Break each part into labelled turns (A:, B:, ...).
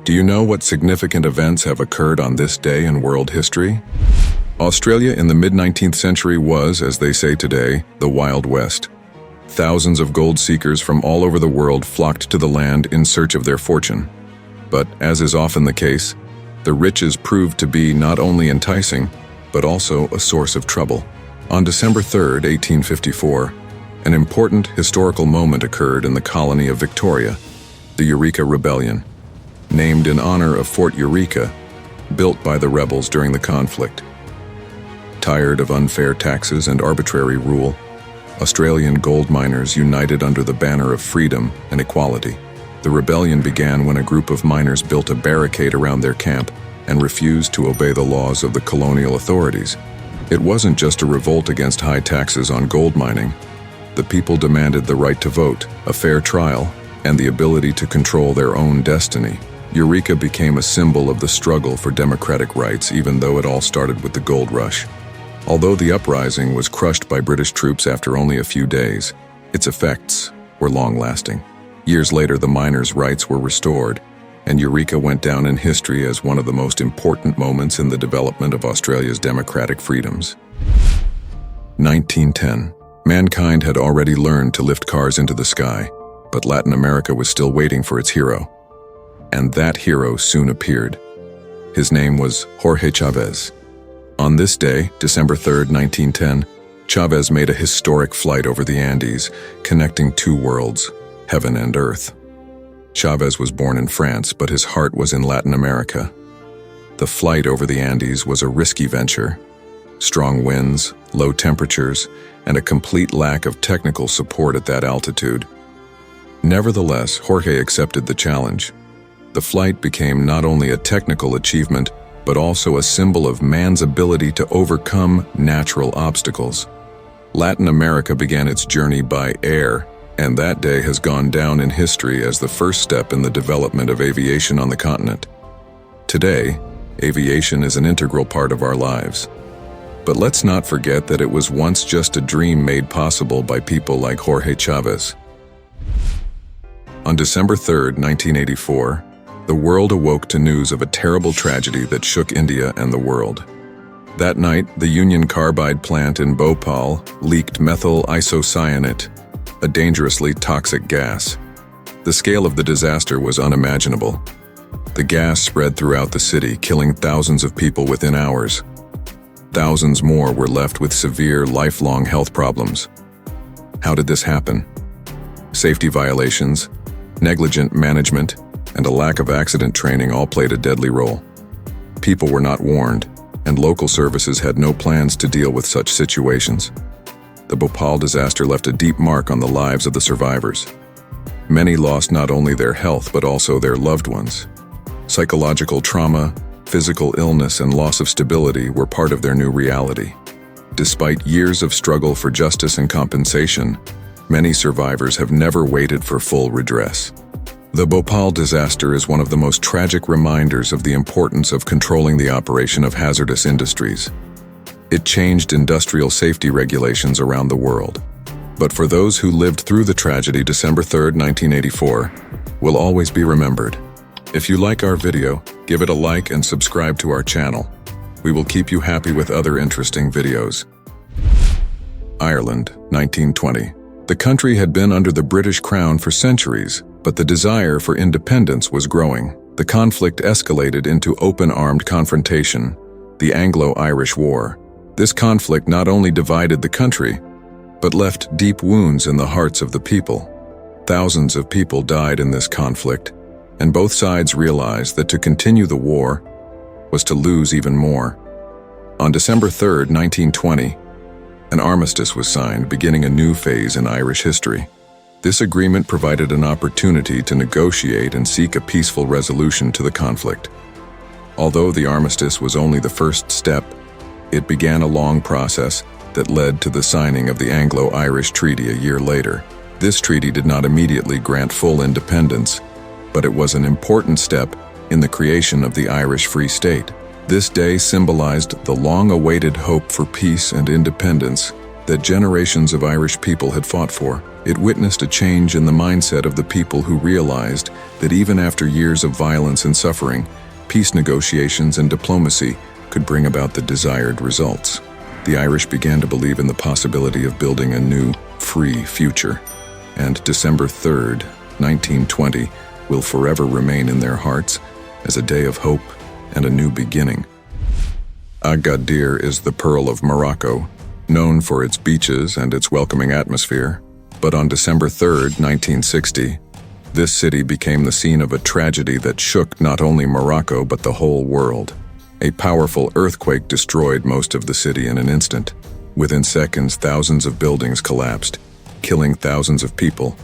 A: Do you know what significant events have occurred on this day in world history? Australia in the mid-19th century was, as they say today, the Wild West. Thousands of gold seekers from all over the world flocked to the land in search of their fortune. But, as is often the case, the riches proved to be not only enticing, but also a source of trouble. On December 3, 1854, an important historical moment occurred in the colony of Victoria, the Eureka Rebellion, named in honor of Fort Eureka, built by the rebels during the conflict. Tired of unfair taxes and arbitrary rule, Australian gold miners united under the banner of freedom and equality. The rebellion began when a group of miners built a barricade around their camp and refused to obey the laws of the colonial authorities. It wasn't just a revolt against high taxes on gold mining. The people demanded the right to vote, a fair trial, and the ability to control their own destiny. Eureka became a symbol of the struggle for democratic rights, even though it all started with the gold rush. Although the uprising was crushed by British troops after only a few days, its effects were long-lasting. Years later, the miners' rights were restored, and Eureka went down in history as one of the most important moments in the development of Australia's democratic freedoms. 1910. Mankind had already learned to lift cars into the sky, but Latin America was still waiting for its hero. And that hero soon appeared. His name was Jorge Chavez. On this day, December 3, 1910, Chavez made a historic flight over the Andes, connecting two worlds, heaven and earth. Chavez was born in France, but his heart was in Latin America. The flight over the Andes was a risky venture. Strong winds, low temperatures, and a complete lack of technical support at that altitude. Nevertheless, Jorge accepted the challenge. The flight became not only a technical achievement, but also a symbol of man's ability to overcome natural obstacles. Latin America began its journey by air, and that day has gone down in history as the first step in the development of aviation on the continent. Today, aviation is an integral part of our lives. But let's not forget that it was once just a dream made possible by people like Jorge Chavez. On December 3, 1984, the world awoke to news of a terrible tragedy that shook India and the world. That night, the Union Carbide plant in Bhopal leaked methyl isocyanate, a dangerously toxic gas. The scale of the disaster was unimaginable. The gas spread throughout the city, killing thousands of people within hours. Thousands more were left with severe, lifelong health problems. How did this happen? Safety violations, negligent management, and a lack of accident training all played a deadly role. People were not warned, and local services had no plans to deal with such situations. The Bhopal disaster left a deep mark on the lives of the survivors. Many lost not only their health but also their loved ones. Psychological trauma, physical illness, and loss of stability were part of their new reality. Despite years of struggle for justice and compensation, many survivors have never waited for full redress. The Bhopal disaster is one of the most tragic reminders of the importance of controlling the operation of hazardous industries. It changed industrial safety regulations around the world. But for those who lived through the tragedy, December 3, 1984, will always be remembered. If you like our video, give it a like and subscribe to our channel. We will keep you happy with other interesting videos. Ireland, 1920. The country had been under the British Crown for centuries, but the desire for independence was growing. The conflict escalated into open-armed confrontation, the Anglo-Irish War. This conflict not only divided the country, but left deep wounds in the hearts of the people. Thousands of people died in this conflict, and both sides realized that to continue the war was to lose even more. On December 3, 1920, an armistice was signed, beginning a new phase in Irish history. This agreement provided an opportunity to negotiate and seek a peaceful resolution to the conflict. Although the armistice was only the first step, it began a long process that led to the signing of the Anglo-Irish Treaty a year later. This treaty did not immediately grant full independence, but it was an important step in the creation of the Irish Free State. This day symbolized the long-awaited hope for peace and independence that generations of Irish people had fought for. It witnessed a change in the mindset of the people who realized that even after years of violence and suffering, peace negotiations and diplomacy could bring about the desired results. The Irish began to believe in the possibility of building a new, free future. And December 3rd, 1920, will forever remain in their hearts as a day of hope and a new beginning. Agadir is the Pearl of Morocco, known for its beaches and its welcoming atmosphere. But on December 3rd, 1960, this city became the scene of a tragedy that shook not only Morocco but the whole world. A powerful earthquake destroyed most of the city in an instant. Within seconds, thousands of buildings collapsed, killing thousands of people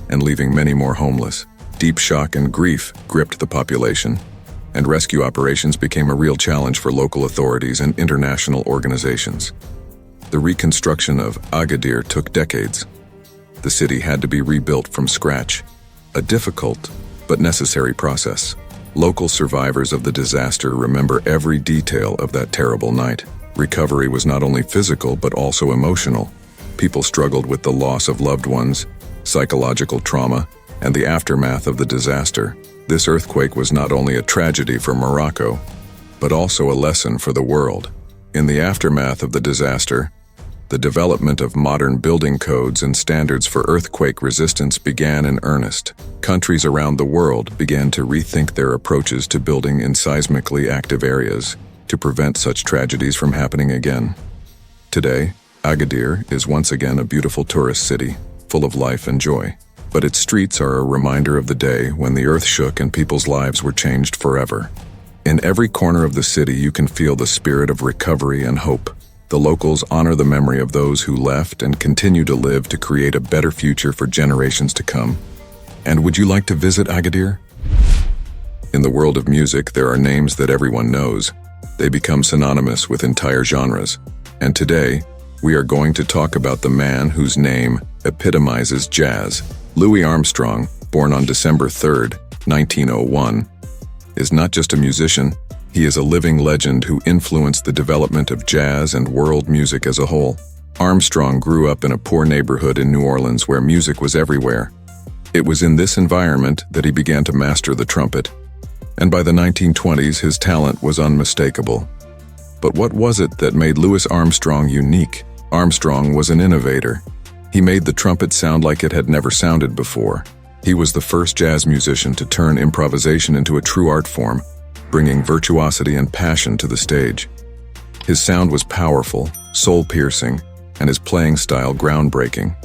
A: and leaving many more homeless. Deep shock and grief gripped the population, and rescue operations became a real challenge for local authorities and international organizations. The reconstruction of Agadir took decades. The city had to be rebuilt from scratch, a difficult but necessary process. Local survivors of the disaster remember every detail of that terrible night. Recovery was not only physical but also emotional. People struggled with the loss of loved ones, psychological trauma, and the aftermath of the disaster. This earthquake was not only a tragedy for Morocco, but also a lesson for the world. In the aftermath of the disaster, the development of modern building codes and standards for earthquake resistance began in earnest. Countries around the world began to rethink their approaches to building in seismically active areas to prevent such tragedies from happening again. Today, Agadir is once again a beautiful tourist city, full of life and joy. But its streets are a reminder of the day when the earth shook and people's lives were changed forever. In every corner of the city, you can feel the spirit of recovery and hope. The locals honor the memory of those who left and continue to live to create a better future for generations to come. And would you like to visit Agadir? In the world of music, there are names that everyone knows. They become synonymous with entire genres. And today, we are going to talk about the man whose name epitomizes jazz. Louis Armstrong, born on December 3rd, 1901, is not just a musician. He is a living legend who influenced the development of jazz and world music as a whole. Armstrong grew up in a poor neighborhood in New Orleans where music was everywhere. It was in this environment that he began to master the trumpet, and by the 1920s his talent was unmistakable. But what was it that made Louis Armstrong unique? Armstrong was an innovator. He made the trumpet sound like it had never sounded before. He was the first jazz musician to turn improvisation into a true art form, bringing virtuosity and passion to the stage. His sound was powerful, soul-piercing, and his playing style groundbreaking.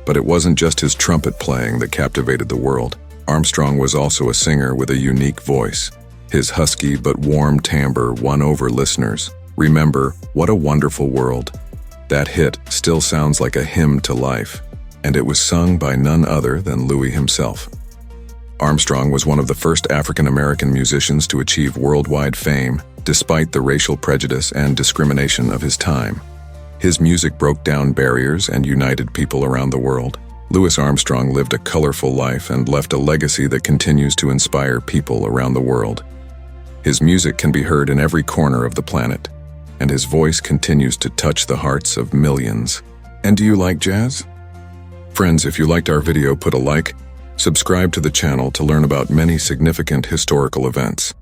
A: But it wasn't just his trumpet playing that captivated the world. Armstrong was also a singer with a unique voice. His husky but warm timbre won over listeners. Remember, What a Wonderful World. That hit still sounds like a hymn to life, and it was sung by none other than Louis himself. Armstrong was one of the first African-American musicians to achieve worldwide fame, despite the racial prejudice and discrimination of his time. His music broke down barriers and united people around the world. Louis Armstrong lived a colorful life and left a legacy that continues to inspire people around the world. His music can be heard in every corner of the planet, and his voice continues to touch the hearts of millions. And do you like jazz? Friends, if you liked our video, put a like. Subscribe to the channel to learn about many significant historical events.